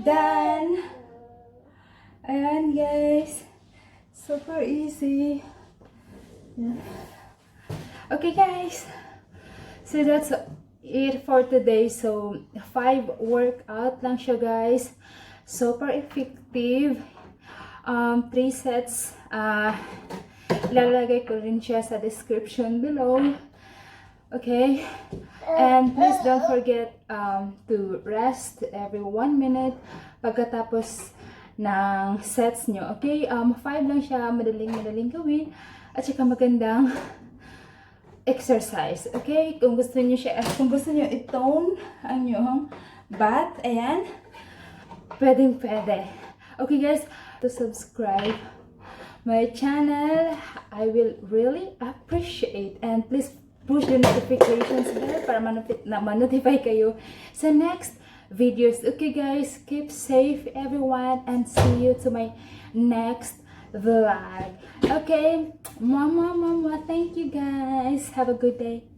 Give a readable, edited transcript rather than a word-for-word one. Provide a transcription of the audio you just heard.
Done! Ayan guys. Super easy. Yeah. Okay guys. So that's it for today. So 5 workout lang siya guys. Super effective. 3 sets. Ilalagay ko rin siya sa description below. Okay, and please don't forget to rest every 1 minute pagkatapos ng sets nyo. Okay, 5 lang siya, madaling gawin at saka magandang exercise. Okay, kung gusto niyo siya, kung gusto niyo i-tone ang inyong butt, ayan, pwede. Okay guys, to subscribe my channel, I will really appreciate, and please push the notifications bell para ma-notify kayo sa next videos. Okay guys, keep safe everyone and see you to my next vlog. Okay, mama, thank you guys. Have a good day.